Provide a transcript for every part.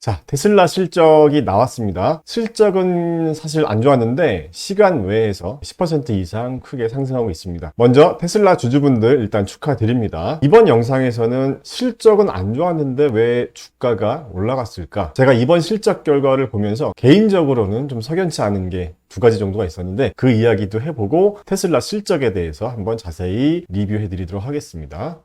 자, 테슬라 실적이 나왔습니다. 실적은 사실 안 좋았는데 시간 외에서 10% 이상 크게 상승하고 있습니다. 먼저 테슬라 주주분들 일단 축하드립니다. 이번 영상에서는 실적은 안 좋았는데 왜 주가가 올라갔을까? 제가 이번 실적 결과를 보면서 개인적으로는 좀 석연치 않은 게 두 가지 정도가 있었는데 그 이야기도 해보고 테슬라 실적에 대해서 한번 자세히 리뷰해 드리도록 하겠습니다.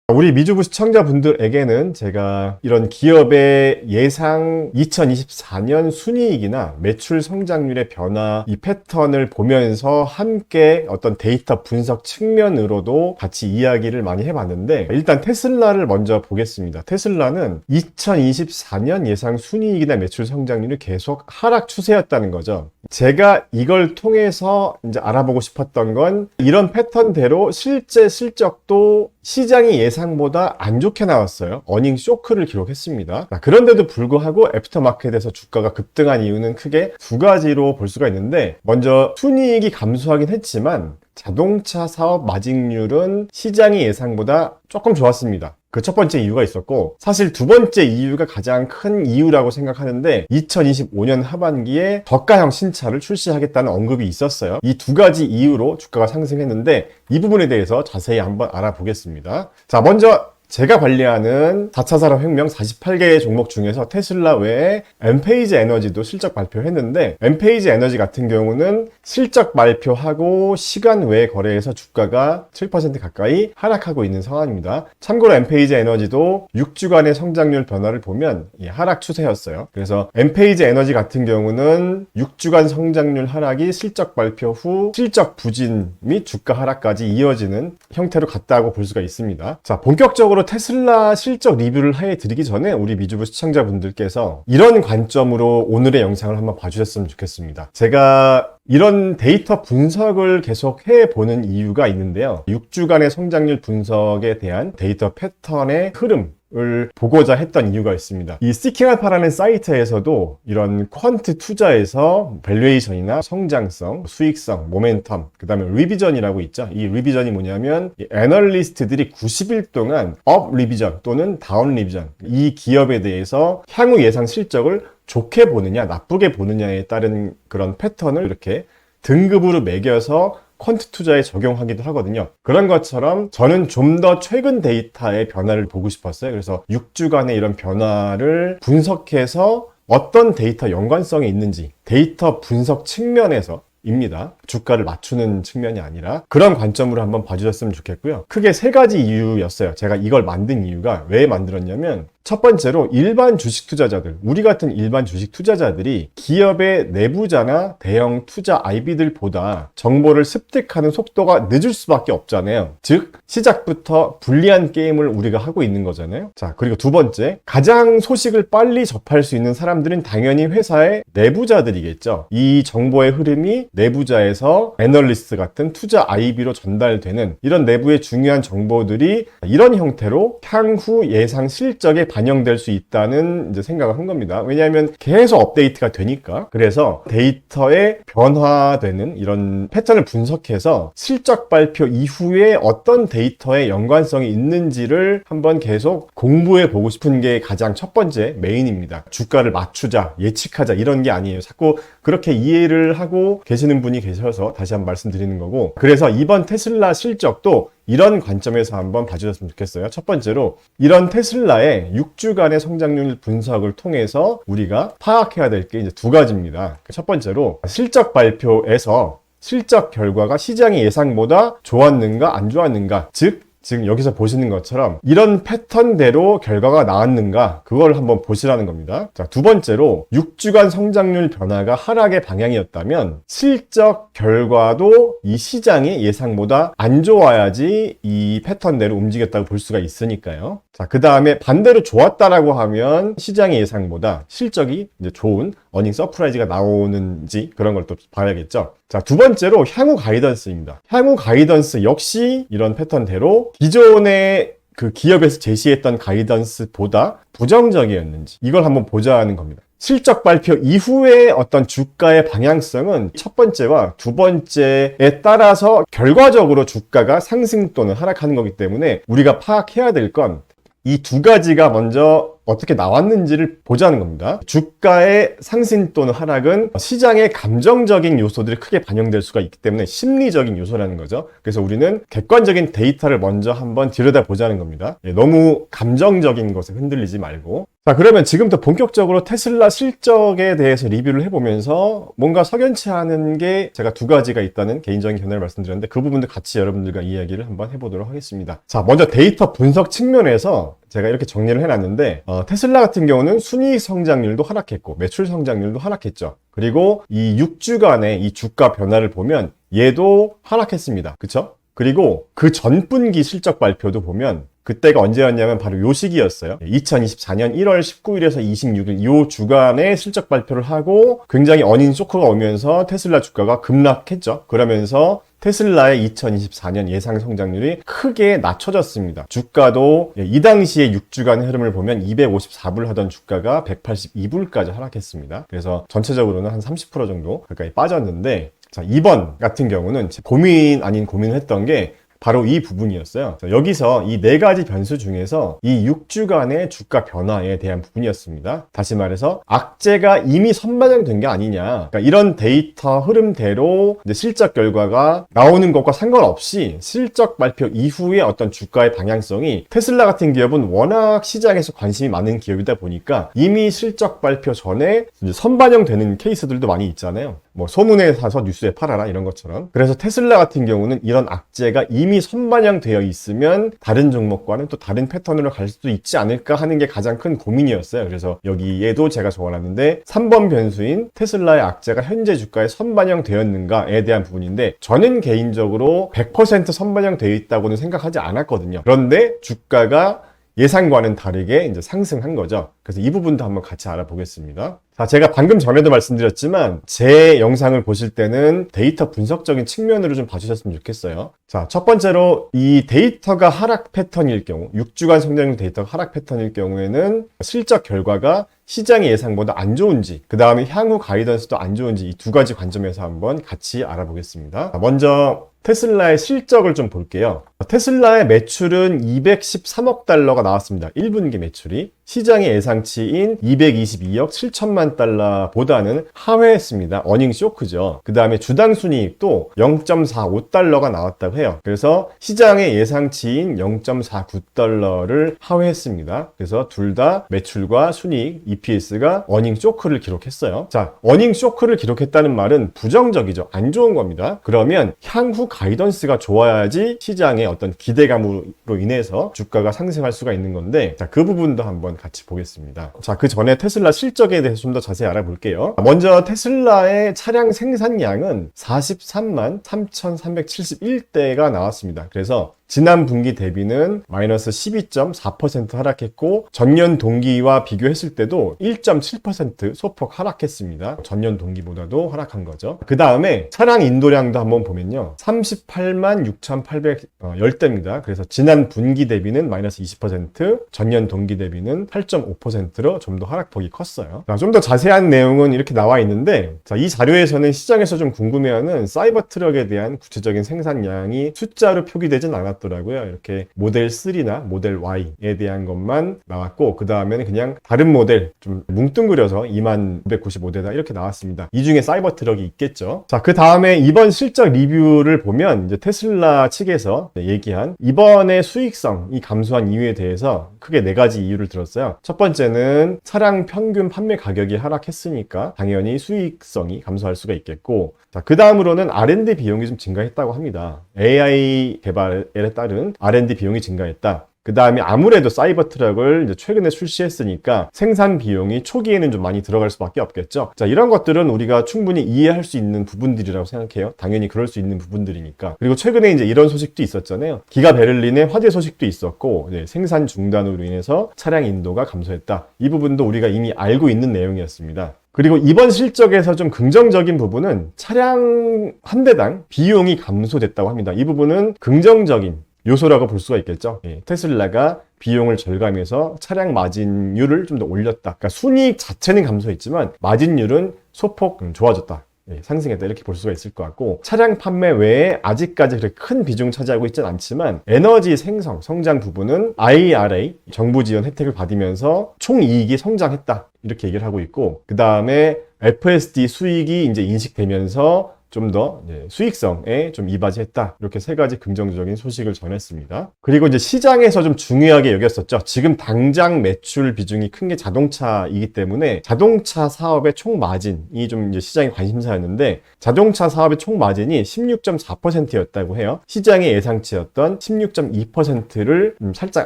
우리 미주부 시청자분들에게는 제가 이런 기업의 예상 2024년 순이익이나 매출 성장률의 변화, 이 패턴을 보면서 함께 어떤 데이터 분석 측면으로도 같이 이야기를 많이 해봤는데, 일단 테슬라를 먼저 보겠습니다. 테슬라는 2024년 예상 순이익이나 매출 성장률이 계속 하락 추세였다는 거죠. 제가 이걸 통해서 이제 알아보고 싶었던 건 이런 패턴대로 실제 실적도 시장이 예상보다 안 좋게 나왔어요. 어닝 쇼크를 기록했습니다. 그런데도 불구하고 애프터마켓에서 주가가 급등한 이유는 크게 두 가지로 볼 수가 있는데, 먼저 순이익이 감소하긴 했지만 자동차 사업 마진율은 시장이 예상보다 조금 좋았습니다. 그 첫 번째 이유가 있었고, 사실 두 번째 이유가 가장 큰 이유라고 생각하는데 2025년 하반기에 저가형 신차를 출시하겠다는 언급이 있었어요. 이 두 가지 이유로 주가가 상승했는데 이 부분에 대해서 자세히 한번 알아보겠습니다. 자, 먼저 제가 관리하는 4차 산업혁명 48개의 종목 중에서 테슬라 외에 엔페이지 에너지도 실적 발표했는데, 엔페이지 에너지 같은 경우는 실적 발표하고 시간 외에 거래해서 주가가 7% 가까이 하락하고 있는 상황입니다. 참고로 엔페이지 에너지도 6주간의 성장률 변화를 보면 하락 추세였어요. 그래서 엔페이지 에너지 같은 경우는 6주간 성장률 하락이 실적 발표 후 실적 부진 및 주가 하락까지 이어지는 형태로 갔다고 볼 수가 있습니다. 자, 본격적으로 테슬라 실적 리뷰를 해드리기 전에 우리 미주부 시청자분들께서 이런 관점으로 오늘의 영상을 한번 봐주셨으면 좋겠습니다. 제가 이런 데이터 분석을 계속 해보는 이유가 있는데요. 6주간의 성장률 분석에 대한 데이터 패턴의 흐름을 보고자 했던 이유가 있습니다. 이 시킹알파라는 사이트에서도 이런 퀀트 투자에서 밸류에이션이나 성장성, 수익성, 모멘텀, 그 다음에 리비전이라고 있죠. 이 리비전이 뭐냐면 이 애널리스트들이 90일 동안 업 리비전 또는 다운 리비전, 이 기업에 대해서 향후 예상 실적을 좋게 보느냐 나쁘게 보느냐에 따른 그런 패턴을 이렇게 등급으로 매겨서 퀀트 투자에 적용하기도 하거든요. 그런 것처럼 저는 좀 더 최근 데이터의 변화를 보고 싶었어요. 그래서 6주간의 이런 변화를 분석해서 어떤 데이터 연관성이 있는지 데이터 분석 측면에서 입니다. 주가를 맞추는 측면이 아니라 그런 관점으로 한번 봐주셨으면 좋겠고요. 크게 세 가지 이유였어요. 제가 이걸 만든 이유가 왜 만들었냐면, 첫 번째로 일반 주식 투자자들, 우리 같은 일반 주식 투자자들이 기업의 내부자나 대형 투자 IB들보다 정보를 습득하는 속도가 늦을 수밖에 없잖아요. 즉 시작부터 불리한 게임을 우리가 하고 있는 거잖아요. 자, 그리고 두 번째, 가장 소식을 빨리 접할 수 있는 사람들은 당연히 회사의 내부자들이겠죠. 이 정보의 흐름이 내부자에서 애널리스트 같은 투자 IB로 전달되는 이런 내부의 중요한 정보들이 이런 형태로 향후 예상 실적에 반영될 수 있다는 이제 생각을 한 겁니다. 왜냐하면 계속 업데이트가 되니까. 그래서 데이터에 변화되는 이런 패턴을 분석해서 실적 발표 이후에 어떤 데이터에 연관성이 있는지를 한번 계속 공부해 보고 싶은 게 가장 첫 번째 메인입니다. 주가를 맞추자, 예측하자 이런 게 아니에요. 자꾸 그렇게 이해를 하고 계시는 분이 계셔서 다시 한번 말씀드리는 거고, 그래서 이번 테슬라 실적도 이런 관점에서 한번 봐주셨으면 좋겠어요. 첫 번째로 이런 테슬라의 6주간의 성장률 분석을 통해서 우리가 파악해야 될 게 이제 두 가지입니다. 첫 번째로 실적 발표에서 실적 결과가 시장의 예상보다 좋았는가 안 좋았는가, 즉 지금 여기서 보시는 것처럼 이런 패턴대로 결과가 나왔는가, 그걸 한번 보시라는 겁니다. 자, 두 번째로 6주간 성장률 변화가 하락의 방향이었다면 실적 결과도 이 시장의 예상보다 안 좋아야지 이 패턴대로 움직였다고 볼 수가 있으니까요. 자, 그 다음에 반대로 좋았다라고 하면 시장의 예상보다 실적이 이제 좋은 어닝 서프라이즈가 나오는지 그런 걸 또 봐야겠죠. 자, 두 번째로 향후 가이던스입니다. 향후 가이던스 역시 이런 패턴대로 기존의 그 기업에서 제시했던 가이던스보다 부정적이었는지 이걸 한번 보자는 겁니다. 실적 발표 이후에 어떤 주가의 방향성은 첫 번째와 두 번째에 따라서 결과적으로 주가가 상승 또는 하락하는 거기 때문에 우리가 파악해야 될 건 이 두 가지가 먼저 어떻게 나왔는지를 보자는 겁니다. 주가의 상승 또는 하락은 시장의 감정적인 요소들이 크게 반영될 수가 있기 때문에 심리적인 요소라는 거죠. 그래서 우리는 객관적인 데이터를 먼저 한번 들여다보자는 겁니다. 너무 감정적인 것에 흔들리지 말고. 자, 그러면 지금부터 본격적으로 테슬라 실적에 대해서 리뷰를 해보면서 뭔가 석연치 않은 게 제가 두 가지가 있다는 개인적인 견해를 말씀드렸는데 그 부분도 같이 여러분들과 이야기를 한번 해보도록 하겠습니다. 자, 먼저 데이터 분석 측면에서 제가 이렇게 정리를 해놨는데 테슬라 같은 경우는 순이익 성장률도 하락했고 매출 성장률도 하락했죠. 그리고 이 6주간의 이 주가 변화를 보면 얘도 하락했습니다. 그쵸? 그리고 그 전분기 실적 발표도 보면 그때가 언제였냐면 바로 요 시기였어요. 2024년 1월 19일에서 26일 요 주간에 실적 발표를 하고 굉장히 어닝 쇼크가 오면서 테슬라 주가가 급락했죠. 그러면서 테슬라의 2024년 예상 성장률이 크게 낮춰졌습니다. 주가도 이 당시에 6주간 흐름을 보면 254불 하던 주가가 182불까지 하락했습니다. 그래서 전체적으로는 한 30% 정도 가까이 빠졌는데, 자, 이번 같은 경우는 고민 아닌 고민을 했던 게 바로 이 부분이었어요. 여기서 이 네 가지 변수 중에서 이 6주간의 주가 변화에 대한 부분이었습니다. 다시 말해서 악재가 이미 선반영된 게 아니냐. 그러니까 이런 데이터 흐름대로 이제 실적 결과가 나오는 것과 상관없이 실적 발표 이후에 어떤 주가의 방향성이 테슬라 같은 기업은 워낙 시장에서 관심이 많은 기업이다 보니까 이미 실적 발표 전에 이제 선반영되는 케이스들도 많이 있잖아요. 뭐 소문에 사서 뉴스에 팔아라 이런 것처럼. 그래서 테슬라 같은 경우는 이런 악재가 이미 선반영되어 있으면 다른 종목과는 또 다른 패턴으로 갈 수도 있지 않을까 하는 게 가장 큰 고민이었어요. 그래서 여기에도 제가 적어놨는데 3번 변수인 테슬라의 악재가 현재 주가에 선반영되었는가에 대한 부분인데 저는 개인적으로 100% 선반영되어 있다고는 생각하지 않았거든요. 그런데 주가가 예상과는 다르게 이제 상승한 거죠. 그래서 이 부분도 한번 같이 알아보겠습니다. 자, 제가 방금 전에도 말씀드렸지만 제 영상을 보실 때는 데이터 분석적인 측면으로 좀 봐주셨으면 좋겠어요. 자, 첫 번째로 이 데이터가 하락 패턴일 경우, 6주간 성장률 데이터가 하락 패턴일 경우에는 실적 결과가 시장의 예상보다 안 좋은지, 그 다음에 향후 가이던스도 안 좋은지 이 두 가지 관점에서 한번 같이 알아보겠습니다. 자, 먼저 테슬라의 실적을 좀 볼게요. 테슬라의 매출은 213억 달러가 나왔습니다. 1분기 매출이. 시장의 예상치인 222억 7천만 달러보다는 하회했습니다. 어닝 쇼크죠. 그 다음에 주당 순이익도 0.45달러가 나왔다고 해요. 그래서 시장의 예상치인 0.49달러를 하회했습니다. 그래서 둘 다 매출과 순이익, EPS가 어닝 쇼크를 기록했어요. 자, 어닝 쇼크를 기록했다는 말은 부정적이죠. 안 좋은 겁니다. 그러면 향후 가이던스가 좋아야지 시장의 어떤 기대감으로 인해서 주가가 상승할 수가 있는 건데, 자, 그 부분도 한번 같이 보겠습니다. 자, 그 전에 테슬라 실적에 대해서 좀 더 자세히 알아볼게요. 먼저 테슬라의 차량 생산량은 43만 3,371대가 나왔습니다. 그래서 지난 분기 대비는 마이너스 12.4% 하락했고 전년 동기와 비교했을 때도 1.7% 소폭 하락했습니다. 전년 동기보다도 하락한 거죠. 그 다음에 차량 인도량도 한번 보면요. 38만 6,810대입니다. 그래서 지난 분기 대비는 마이너스 20%, 전년 동기 대비는 8.5%로 좀 더 하락폭이 컸어요. 좀 더 자세한 내용은 이렇게 나와 있는데, 자, 이 자료에서는 시장에서 좀 궁금해하는 사이버 트럭에 대한 구체적인 생산량이 숫자로 표기되진 않았더라고요. 이렇게 모델 3나 모델 Y에 대한 것만 나왔고, 그 다음에는 그냥 다른 모델 좀 뭉뚱그려서 2995대다 이렇게 나왔습니다. 이 중에 사이버 트럭이 있겠죠. 자, 그 다음에 이번 실적 리뷰를 보면 이제 테슬라 측에서 얘기한 이번에 수익성이 감소한 이유에 대해서 크게 네 가지 이유를 들었어요. 첫 번째는 차량 평균 판매 가격이 하락했으니까 당연히 수익성이 감소할 수가 있겠고, 자, 그 다음으로는 R&D 비용이 좀 증가했다고 합니다. AI 개발에 따른 R&D 비용이 증가했다. 그 다음에 아무래도 사이버 트럭을 이제 최근에 출시했으니까 생산 비용이 초기에는 좀 많이 들어갈 수밖에 없겠죠. 자, 이런 것들은 우리가 충분히 이해할 수 있는 부분들이라고 생각해요. 당연히 그럴 수 있는 부분들이니까. 그리고 최근에 이제 이런 소식도 있었잖아요. 기가 베를린의 화재 소식도 있었고, 생산 중단으로 인해서 차량 인도가 감소했다. 이 부분도 우리가 이미 알고 있는 내용이었습니다. 그리고 이번 실적에서 좀 긍정적인 부분은 차량 한 대당 비용이 감소됐다고 합니다. 이 부분은 긍정적인 요소라고 볼 수가 있겠죠. 테슬라가 비용을 절감해서 차량 마진율을 좀 더 올렸다. 그러니까 순이익 자체는 감소했지만 마진율은 소폭 좋아졌다. 상승했다 이렇게 볼 수가 있을 것 같고, 차량 판매 외에 아직까지 그렇게 큰 비중 차지하고 있지는 않지만 에너지 생성, 성장 부분은 IRA 정부 지원 혜택을 받으면서 총이익이 성장했다 이렇게 얘기를 하고 있고, 그 다음에 FSD 수익이 이제 인식되면서 좀 더 수익성에 좀 이바지했다. 이렇게 세 가지 긍정적인 소식을 전했습니다. 그리고 이제 시장에서 좀 중요하게 여겼었죠. 지금 당장 매출 비중이 큰 게 자동차이기 때문에 자동차 사업의 총 마진이 좀 이제 시장의 관심사였는데, 자동차 사업의 총 마진이 16.4%였다고 해요. 시장의 예상치였던 16.2%를 살짝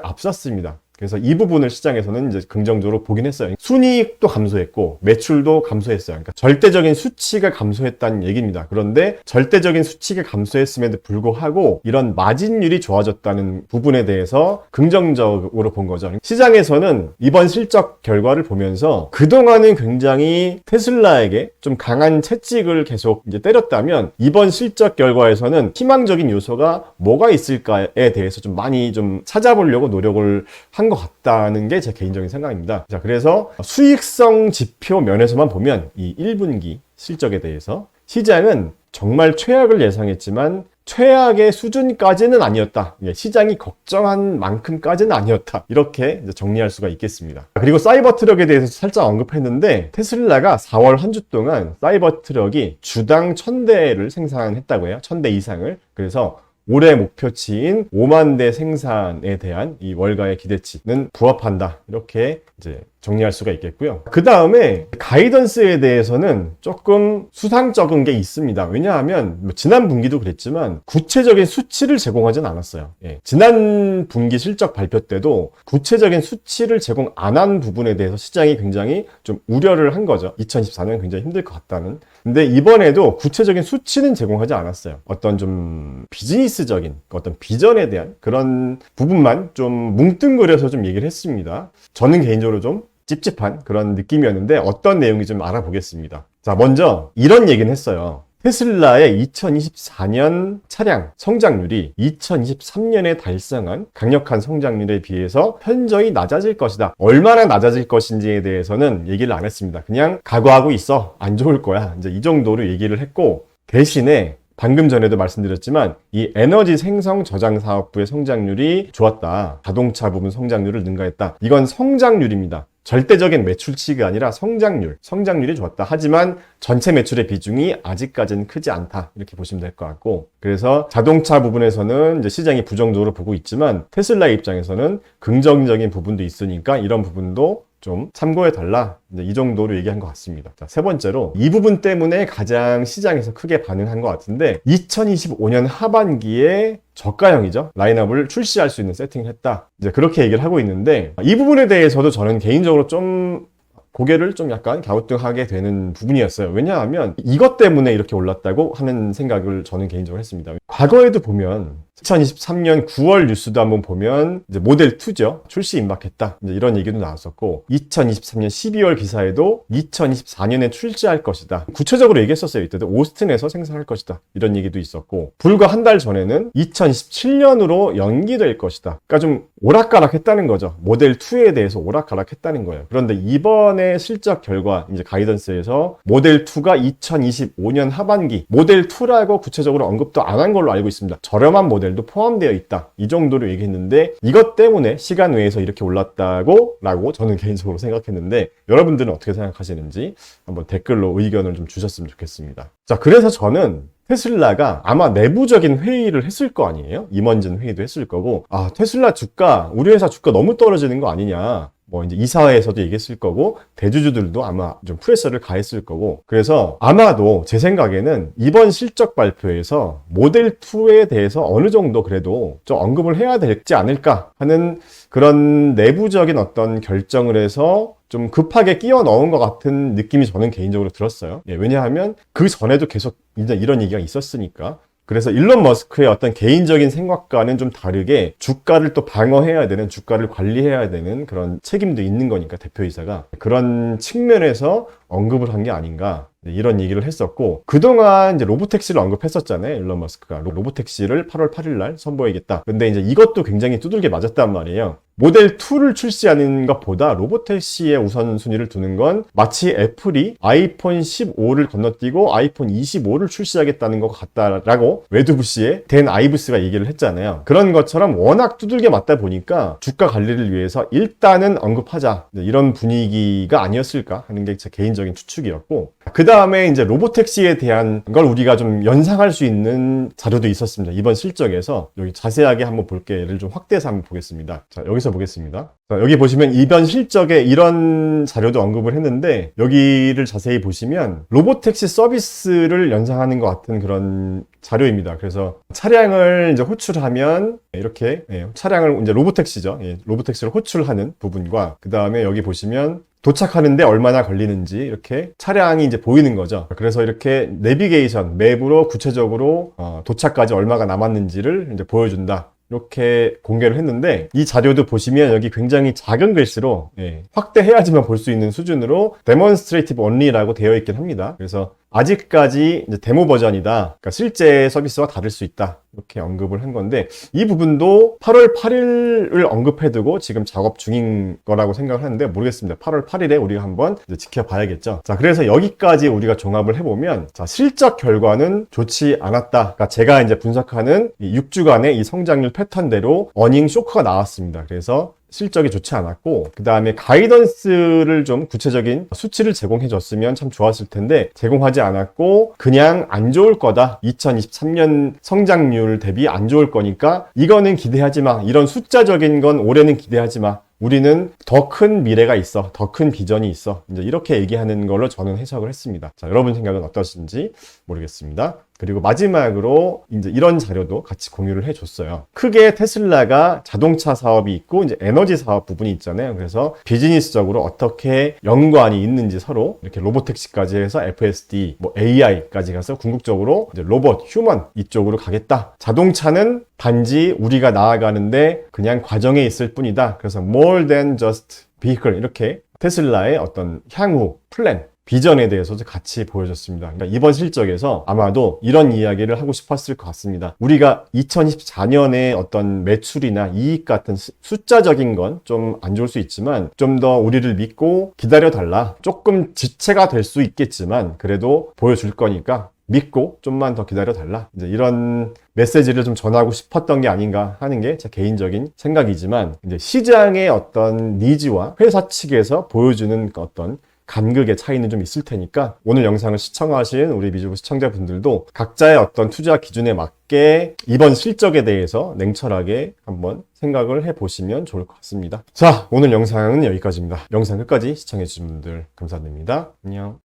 앞섰습니다. 그래서 이 부분을 시장에서는 이제 긍정적으로 보긴 했어요. 순이익도 감소했고 매출도 감소했어요. 그러니까 절대적인 수치가 감소했다는 얘기입니다. 그런데 절대적인 수치가 감소했음에도 불구하고 이런 마진율이 좋아졌다는 부분에 대해서 긍정적으로 본 거죠. 시장에서는 이번 실적 결과를 보면서 그동안은 굉장히 테슬라에게 좀 강한 채찍을 계속 이제 때렸다면, 이번 실적 결과에서는 희망적인 요소가 뭐가 있을까에 대해서 좀 많이 좀 찾아보려고 노력을 한 것 같다는 게 제 개인적인 생각입니다. 자, 그래서 수익성 지표 면에서만 보면 이 1분기 실적에 대해서 시장은 정말 최악을 예상했지만 최악의 수준까지는 아니었다. 시장이 걱정한 만큼까지는 아니었다. 이렇게 이제 정리할 수가 있겠습니다. 그리고 사이버 트럭에 대해서 살짝 언급했는데, 테슬라가 4월 한 주 동안 사이버 트럭이 주당 1000대를 생산했다고 해요. 1000대 이상을. 그래서 올해 목표치인 5만 대 생산에 대한 이 월가의 기대치는 부합한다. 이렇게 이제 정리할 수가 있겠고요. 그 다음에 가이던스에 대해서는 조금 수상쩍은 게 있습니다. 왜냐하면 지난 분기도 그랬지만 구체적인 수치를 제공하진 않았어요. 지난 분기 실적 발표 때도 구체적인 수치를 제공 안 한 부분에 대해서 시장이 굉장히 좀 우려를 한 거죠. 2024년 굉장히 힘들 것 같다는. 근데 이번에도 구체적인 수치는 제공하지 않았어요. 어떤 좀 비즈니스적인 어떤 비전에 대한 그런 부분만 좀 뭉뚱그려서 좀 얘기를 했습니다. 저는 개인적으로 좀 찝찝한 그런 느낌이었는데 어떤 내용인지 좀 알아보겠습니다. 자, 먼저 이런 얘기는 했어요. 테슬라의 2024년 차량 성장률이 2023년에 달성한 강력한 성장률에 비해서 현저히 낮아질 것이다. 얼마나 낮아질 것인지에 대해서는 얘기를 안 했습니다. 그냥 각오하고 있어. 안 좋을 거야. 이제 이 정도로 얘기를 했고, 대신에 방금 전에도 말씀드렸지만 이 에너지 생성 저장 사업부의 성장률이 좋았다. 자동차 부분 성장률을 능가했다. 이건 성장률입니다. 절대적인 매출치가 아니라 성장률이 좋았다. 하지만 전체 매출의 비중이 아직까지는 크지 않다. 이렇게 보시면 될 것 같고, 그래서 자동차 부분에서는 이제 시장이 부정적으로 보고 있지만 테슬라 입장에서는 긍정적인 부분도 있으니까 이런 부분도 좀 참고해달라. 이 정도로 얘기한 것 같습니다. 자, 세 번째로 이 부분 때문에 가장 시장에서 크게 반응한 것 같은데, 2025년 하반기에 저가형이죠. 라인업을 출시할 수 있는 세팅을 했다. 이제 그렇게 얘기를 하고 있는데, 이 부분에 대해서도 저는 개인적으로 좀 고개를 좀 약간 갸우뚱하게 되는 부분이었어요. 왜냐하면 이것 때문에 이렇게 올랐다고 하는 생각을 저는 개인적으로 했습니다. 과거에도 보면 2023년 9월 뉴스도 한번 보면 이제 모델 2죠. 출시 임박했다. 이제 이런 얘기도 나왔었고, 2023년 12월 기사에도 2024년에 출시할 것이다. 구체적으로 얘기했었어요. 이때도 오스틴에서 생산할 것이다. 이런 얘기도 있었고, 불과 한 달 전에는 2027년으로 연기될 것이다. 그러니까 좀 오락가락했다는 거죠. 모델 2에 대해서 오락가락했다는 거예요. 그런데 이번에 실적 결과 이제 가이던스에서 모델 2가 2025년 하반기, 모델 2라고 구체적으로 언급도 안 한 걸로 알고 있습니다. 저렴한 모델도 포함되어 있다. 이 정도로 얘기했는데, 이것 때문에 시간 외에서 이렇게 올랐다고 라고 저는 개인적으로 생각했는데, 여러분들은 어떻게 생각하시는지 한번 댓글로 의견을 좀 주셨으면 좋겠습니다. 자, 그래서 저는 테슬라가 아마 내부적인 회의를 했을 거 아니에요? 임원진 회의도 했을 거고, 아, 테슬라 주가, 우리 회사 주가 너무 떨어지는 거 아니냐. 뭐 이제 이사회에서도 얘기했을 거고, 대주주들도 아마 좀 프레셔를 가했을 거고, 그래서 아마도 제 생각에는 이번 실적 발표에서 모델 2에 대해서 어느 정도 그래도 좀 언급을 해야 되지 않을까 하는 그런 내부적인 어떤 결정을 해서 좀 급하게 끼워 넣은 것 같은 느낌이 저는 개인적으로 들었어요. 왜냐하면 그 전에도 계속 이제 이런 얘기가 있었으니까. 그래서 일론 머스크의 어떤 개인적인 생각과는 좀 다르게 주가를 또 방어해야 되는, 주가를 관리해야 되는 그런 책임도 있는 거니까, 대표이사가. 그런 측면에서 언급을 한 게 아닌가 이런 얘기를 했었고, 그동안 이제 로보택시를 언급했었잖아요. 일론 머스크가 로보택시를 8월 8일 날 선보이겠다. 근데 이제 이것도 굉장히 두들겨 맞았단 말이에요. 모델 2를 출시하는 것보다 로보택시의 우선순위를 두는 건 마치 애플이 아이폰 15를 건너뛰고 아이폰 25를 출시하겠다는 것 같다라고 웨드부시의 댄 아이브스가 얘기를 했잖아요. 그런 것처럼 워낙 두들겨 맞다 보니까 주가 관리를 위해서 일단은 언급하자, 이런 분위기가 아니었을까 하는 게 제 개인적인 추측이었고, 그 다음에 이제 로보택시에 대한 걸 우리가 좀 연상할 수 있는 자료도 있었습니다. 이번 실적에서 여기 자세하게 한번 볼게요. 얘를 좀 확대해서 한번 보겠습니다. 자, 여기서 보겠습니다. 자, 여기 보시면 이번 실적에 이런 자료도 언급을 했는데, 여기를 자세히 보시면 로보택시 서비스를 연상하는 것 같은 그런 자료입니다. 그래서 차량을 이제 호출하면 이렇게, 차량을 이제 로보택시죠. 로보택시를 호출하는 부분과, 그 다음에 여기 보시면 도착하는데 얼마나 걸리는지 이렇게 차량이 이제 보이는 거죠. 그래서 이렇게 내비게이션 맵으로 구체적으로 도착까지 얼마가 남았는지를 이제 보여준다. 이렇게 공개를 했는데, 이 자료도 보시면 여기 굉장히 작은 글씨로 확대해야지만 볼 수 있는 수준으로 demonstrative only라고 되어 있긴 합니다. 그래서 아직까지 이제 데모 버전이다. 그러니까 실제 서비스와 다를 수 있다. 이렇게 언급을 한 건데, 이 부분도 8월 8일을 언급해두고 지금 작업 중인 거라고 생각을 하는데 모르겠습니다. 8월 8일에 우리가 한번 이제 지켜봐야겠죠. 자, 그래서 여기까지 우리가 종합을 해보면, 자, 실적 결과는 좋지 않았다. 그러니까 제가 이제 분석하는 이 6주간의 이 성장률 패턴대로 어닝 쇼크가 나왔습니다. 그래서 실적이 좋지 않았고, 그 다음에 가이던스를 좀 구체적인 수치를 제공해 줬으면 참 좋았을 텐데 제공하지 않았고, 그냥 안 좋을 거다, 2023년 성장률 대비 안 좋을 거니까 이거는 기대하지 마, 이런 숫자적인 건 올해는 기대하지 마, 우리는 더 큰 미래가 있어, 더 큰 비전이 있어, 이제 이렇게 얘기하는 걸로 저는 해석을 했습니다. 자, 여러분 생각은 어떠신지 모르겠습니다. 그리고 마지막으로 이제 이런 자료도 같이 공유를 해줬어요. 크게 테슬라가 자동차 사업이 있고 이제 에너지 사업 부분이 있잖아요. 그래서 비즈니스적으로 어떻게 연관이 있는지 서로 이렇게 로보택시까지 해서 FSD, 뭐 AI까지 가서 궁극적으로 이제 로봇, 휴먼 이쪽으로 가겠다. 자동차는 단지 우리가 나아가는데 그냥 과정에 있을 뿐이다. 그래서 more than just vehicle, 이렇게 테슬라의 어떤 향후 플랜, 비전에 대해서도 같이 보여줬습니다. 그러니까 이번 실적에서 아마도 이런 이야기를 하고 싶었을 것 같습니다. 우리가 2024년에 어떤 매출이나 이익 같은 숫자적인 건 좀 안 좋을 수 있지만 좀 더 우리를 믿고 기다려달라. 조금 지체가 될 수 있겠지만 그래도 보여줄 거니까 믿고 좀만 더 기다려달라. 이제 이런 메시지를 좀 전하고 싶었던 게 아닌가 하는 게 제 개인적인 생각이지만, 이제 시장의 어떤 니즈와 회사 측에서 보여주는 어떤 간극의 차이는 좀 있을 테니까 오늘 영상을 시청하신 우리 미주부 시청자분들도 각자의 어떤 투자 기준에 맞게 이번 실적에 대해서 냉철하게 한번 생각을 해보시면 좋을 것 같습니다. 자, 오늘 영상은 여기까지입니다. 영상 끝까지 시청해주신 분들 감사드립니다. 안녕.